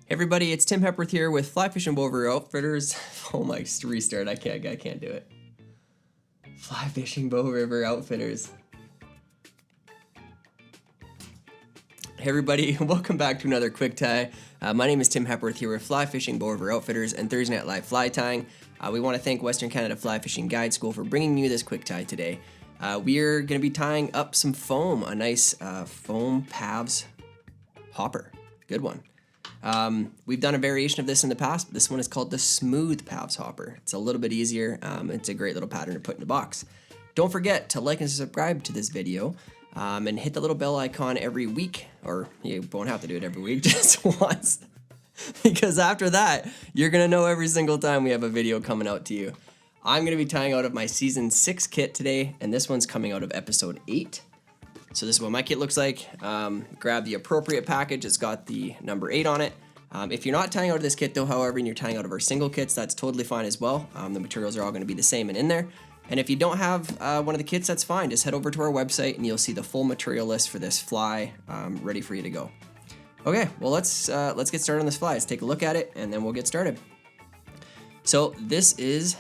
Hey everybody, it's Tim Hepworth here with Fly Fishing Bow River Outfitters. Oh my, restart, I can't do it. Fly Fishing Bow River Outfitters. Hey everybody, welcome back to another quick tie. My name is Tim Hepworth here with Fly Fishing Bow River Outfitters and Thursday Night Live Fly Tying. We want to thank Western Canada Fly Fishing Guide School for bringing you this quick tie today. We're going to be tying up some foam, a nice foam Pavs Hopper. Good one. We've done a variation of this in the past. This one is called the smooth Pavs Hopper. It's a little bit easier. It's a great little pattern to put in the box. Don't forget to like and subscribe to this video and hit the little bell icon every week, or you won't have to do it every week, just once, because after that, you're going to know every single time we have a video coming out to you. I'm going to be tying out of my Season 6 kit today, and this one's coming out of Episode 8. So this is what my kit looks like. Grab the appropriate package. It's got the number 8 on it. If you're not tying out of this kit though, however, and you're tying out of our single kits, that's totally fine as well. The materials are all going to be the same and in there. And if you don't have one of the kits, that's fine. Just head over to our website and you'll see the full material list for this fly ready for you to go. Okay, well let's get started on this fly. Let's take a look at it and then we'll get started. So this is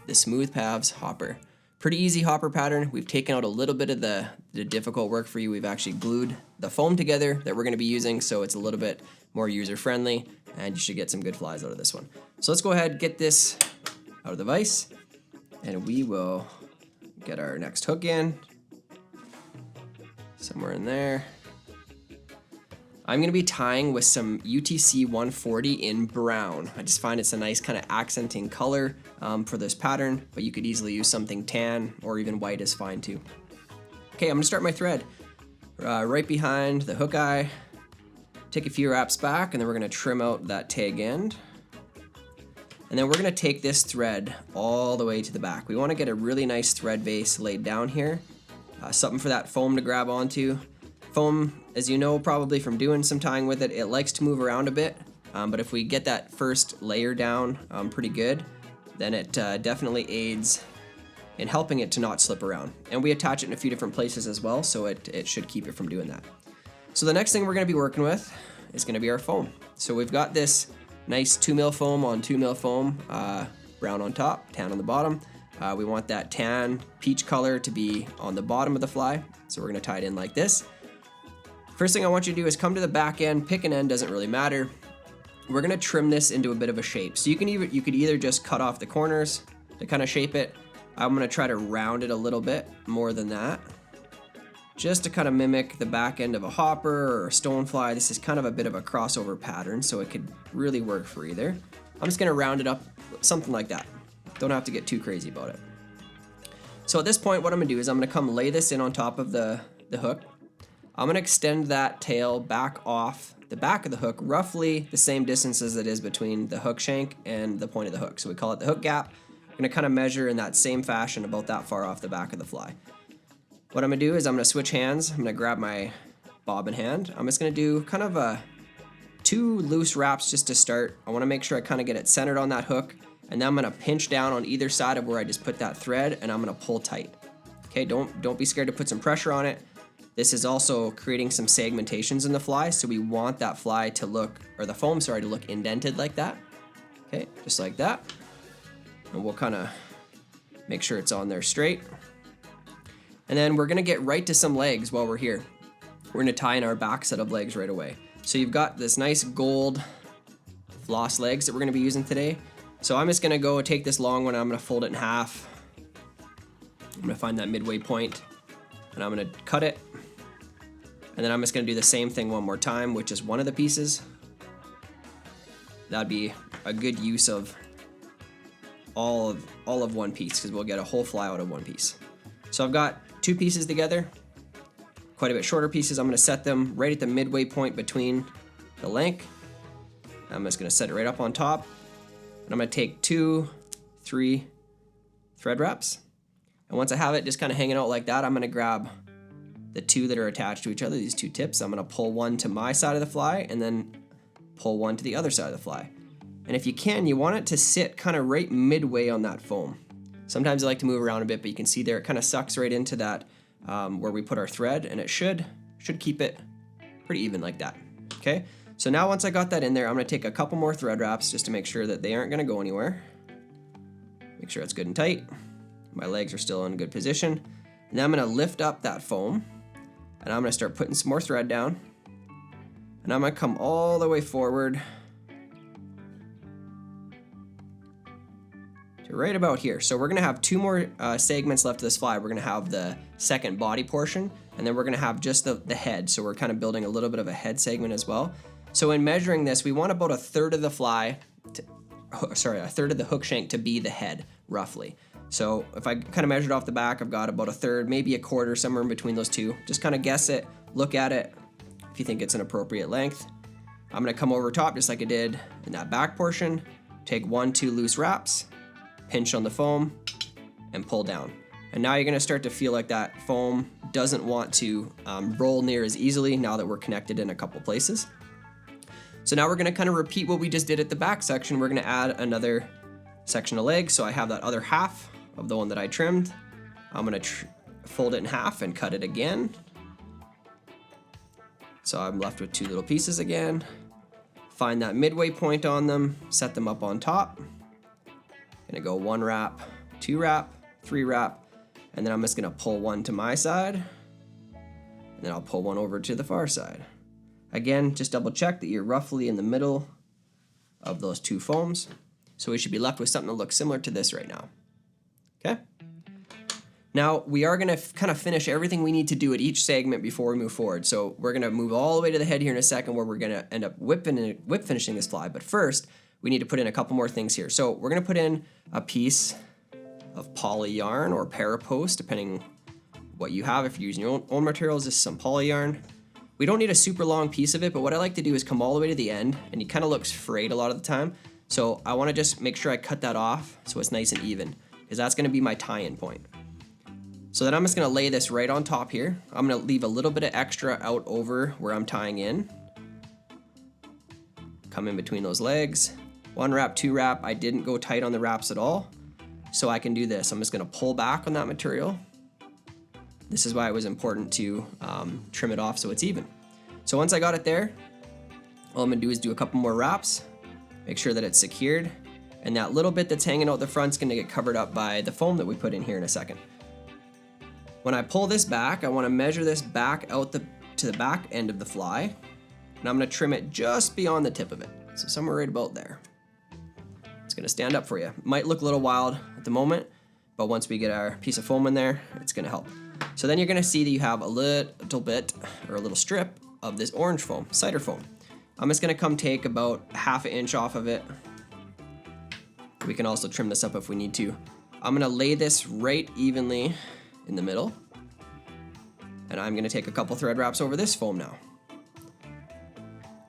the smooth Pavs Hopper. Pretty easy hopper pattern. We've taken out a little bit of the difficult work for you. We've actually glued the foam together that we're going to be using, so it's a little bit more user-friendly, and you should get some good flies out of this one. So let's go ahead and get this out of the vise, and we will get our next hook in. Somewhere in there. I'm going to be tying with some UTC 140 in brown. I just find it's a nice kind of accenting color for this pattern, but you could easily use something tan or even white is fine too. Okay, I'm going to start my thread right behind the hook eye, take a few wraps back, and then we're going to trim out that tag end. And then we're going to take this thread all the way to the back. We want to get a really nice thread base laid down here, something for that foam to grab onto. Foam, as you know probably from doing some tying with it, it likes to move around a bit, but if we get that first layer down pretty good, then it definitely aids in helping it to not slip around. And we attach it in a few different places as well, so it should keep it from doing that. So the next thing we're going to be working with is going to be our foam. So we've got this nice 2mm foam on 2mm foam, brown on top, tan on the bottom. We want that tan peach color to be on the bottom of the fly, so we're going to tie it in like this. First thing I want you to do is come to the back end, pick an end, doesn't really matter. We're gonna trim this into a bit of a shape. So you could either just cut off the corners to kind of shape it. I'm gonna try to round it a little bit more than that, just to kind of mimic the back end of a hopper or a stonefly. This is kind of a bit of a crossover pattern, so it could really work for either. I'm just gonna round it up, something like that. Don't have to get too crazy about it. So at this point, what I'm gonna do is I'm gonna come lay this in on top of the hook. I'm going to extend that tail back off the back of the hook, roughly the same distance as it is between the hook shank and the point of the hook. So we call it the hook gap. I'm going to kind of measure in that same fashion about that far off the back of the fly. What I'm going to do is I'm going to switch hands. I'm going to grab my bobbin hand. I'm just going to do kind of 2 loose wraps just to start. I want to make sure I kind of get it centered on that hook, and then I'm going to pinch down on either side of where I just put that thread, and I'm going to pull tight. Okay, don't be scared to put some pressure on it. This is also creating some segmentations in the fly, so we want that fly to look, or the foam, sorry, to look indented like that. Okay, just like that. And we'll kind of make sure it's on there straight. And then we're gonna get right to some legs while we're here. We're gonna tie in our back set of legs right away. So you've got this nice gold floss legs that we're gonna be using today. So I'm just gonna go take this long one, I'm gonna fold it in half. I'm gonna find that midway point, and I'm gonna cut it. And then I'm just going to do the same thing one more time, which is one of the pieces. That'd be a good use of all of one piece, because we'll get a whole fly out of one piece. So I've got 2 pieces together, quite a bit shorter pieces. I'm going to set them right at the midway point between the length. I'm just going to set it right up on top. And I'm going to take 2, 3 thread wraps. And once I have it just kind of hanging out like that, I'm going to grab the 2 that are attached to each other, these 2 tips. I'm going to pull one to my side of the fly and then pull one to the other side of the fly. And if you can, you want it to sit kind of right midway on that foam. Sometimes I like to move around a bit, but you can see there it kind of sucks right into that where we put our thread, and it should keep it pretty even like that. Okay, So now once I got that in there, I'm gonna take a couple more thread wraps just to make sure that they aren't gonna go anywhere. Make sure it's good and tight. My legs are still in good position. And then I'm gonna lift up that foam and I'm gonna start putting some more thread down. And I'm gonna come all the way forward to right about here. So we're gonna have two more segments left of this fly. We're gonna have the second body portion, and then we're gonna have just the head. So we're kind of building a little bit of a head segment as well. So in measuring this, we want about a third of the a third of the hook shank to be the head, roughly. So if I kind of measured off the back, I've got about a third, maybe a quarter, somewhere in between those two. Just kind of guess it, look at it, if you think it's an appropriate length. I'm gonna come over top just like I did in that back portion, take 1-2 loose wraps, pinch on the foam, and pull down. And now you're gonna start to feel like that foam doesn't want to roll near as easily now that we're connected in a couple places. So now we're gonna kind of repeat what we just did at the back section. We're gonna add another section of leg. So I have that other half of the one that I trimmed. I'm gonna fold it in half and cut it again. So I'm left with two little pieces again. Find that midway point on them, set them up on top. Gonna go 1 wrap, 2 wrap, 3 wrap, and then I'm just gonna pull one to my side, and then I'll pull one over to the far side. Again, just double check that you're roughly in the middle of those two foams. So we should be left with something that looks similar to this right now. Okay? Now we are gonna kind of finish everything we need to do at each segment before we move forward. So we're gonna move all the way to the head here in a second where we're gonna end up whip finishing this fly. But first, we need to put in a couple more things here. So we're gonna put in a piece of poly yarn or parapost, depending what you have. If you're using your own materials, this is some poly yarn. We don't need a super long piece of it, but what I like to do is come all the way to the end, and it kind of looks frayed a lot of the time. So I wanna just make sure I cut that off so it's nice and even, because that's gonna be my tie-in point. So then I'm just gonna lay this right on top here. I'm gonna leave a little bit of extra out over where I'm tying in. Come in between those legs. 1 wrap, 2 wrap. I didn't go tight on the wraps at all. So I can do this. I'm just gonna pull back on that material. This is why it was important to trim it off so it's even. So once I got it there, all I'm gonna do is do a couple more wraps, make sure that it's secured, and that little bit that's hanging out the front's gonna get covered up by the foam that we put in here in a second. When I pull this back, I wanna measure this back out to the back end of the fly, and I'm gonna trim it just beyond the tip of it. So somewhere right about there. It's gonna stand up for you. Might look a little wild at the moment, but once we get our piece of foam in there, it's gonna help. So then you're gonna see that you have a little bit, or a little strip of this orange foam, cider foam. I'm just gonna come take about 1/2 inch off of it. We can also trim this up if we need to. I'm gonna lay this right evenly in the middle, and I'm gonna take a couple thread wraps over this foam now.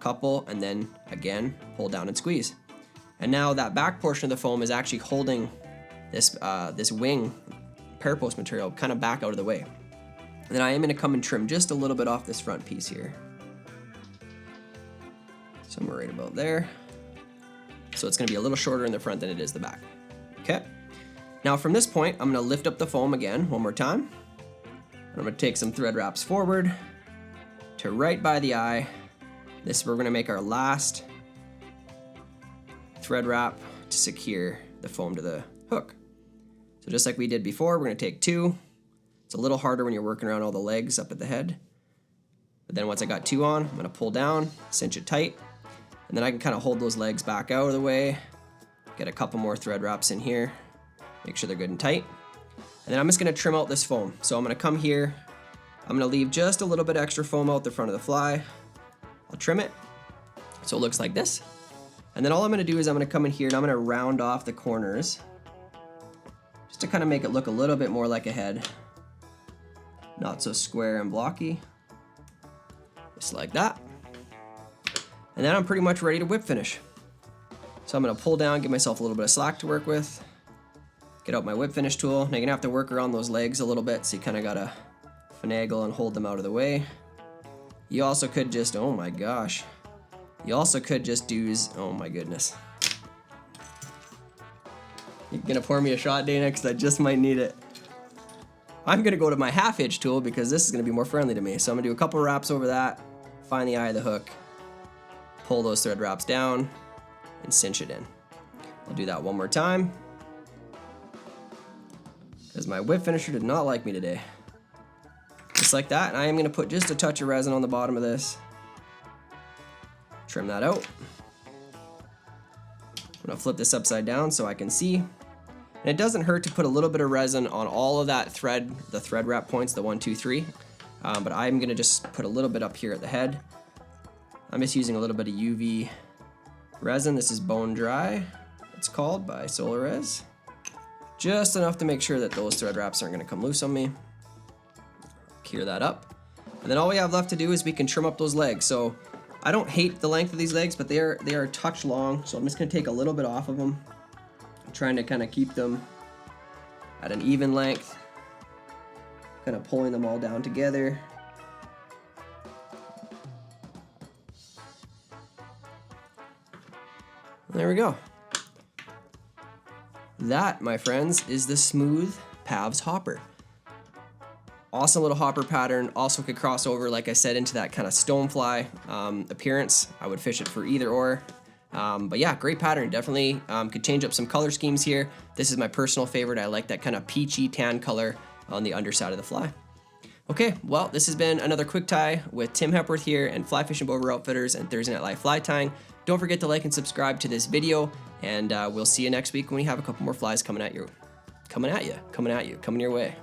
Couple, and then again, pull down and squeeze. And now that back portion of the foam is actually holding this wing parapost material kind of back out of the way. And then I am gonna come and trim just a little bit off this front piece here. Somewhere right about there. So it's gonna be a little shorter in the front than it is the back. Okay. Now from this point, I'm gonna lift up the foam again one more time. And I'm gonna take some thread wraps forward to right by the eye. This we're gonna make our last thread wrap to secure the foam to the hook. So just like we did before, we're gonna take 2. It's a little harder when you're working around all the legs up at the head. But then once I got 2 on, I'm gonna pull down, cinch it tight, and then I can kind of hold those legs back out of the way, get a couple more thread wraps in here, make sure they're good and tight. And then I'm just gonna trim out this foam. So I'm gonna come here, I'm gonna leave just a little bit extra foam out the front of the fly. I'll trim it, so it looks like this. And then all I'm gonna do is I'm gonna come in here and I'm gonna round off the corners just to kind of make it look a little bit more like a head. Not so square and blocky. Just like that. And then I'm pretty much ready to whip finish. So I'm gonna pull down, give myself a little bit of slack to work with, get out my whip finish tool. Now you're gonna have to work around those legs a little bit, so you kind of gotta finagle and hold them out of the way. You also could just, oh my gosh. You also could just use, oh my goodness. You're gonna pour me a shot, Dana, because I just might need it. I'm gonna go to my 1/2 inch tool because this is gonna be more friendly to me. So I'm gonna do a couple wraps over that, find the eye of the hook, pull those thread wraps down and cinch it in. I'll do that one more time, because my whip finisher did not like me today. Just like that, and I am going to put just a touch of resin on the bottom of this. Trim that out. I'm going to flip this upside down so I can see. And it doesn't hurt to put a little bit of resin on all of that thread, the thread wrap points, the 1, 2, 3. But I'm going to just put a little bit up here at the head. I'm just using a little bit of UV resin. This is Bone Dry, it's called, by Solarez. Just enough to make sure that those thread wraps aren't going to come loose on me. Cure that up. And then all we have left to do is we can trim up those legs. So I don't hate the length of these legs, but they are a touch long. So I'm just going to take a little bit off of them. I'm trying to kind of keep them at an even length. Kind of pulling them all down together. There we go. That, my friends, is the smooth Pavs Hopper. Awesome little hopper pattern. Also could cross over, like I said, into that kind of stonefly appearance. I would fish it for either or. But yeah, great pattern. Definitely could change up some color schemes here. This is my personal favorite. I like that kind of peachy tan color on the underside of the fly. Okay, well, this has been another quick tie with Tim Hepworth here and Fly Fishing Boat Outfitters and Thursday Night Live Fly Tying. Don't forget to like and subscribe to this video, and we'll see you next week when we have a couple more flies coming your way.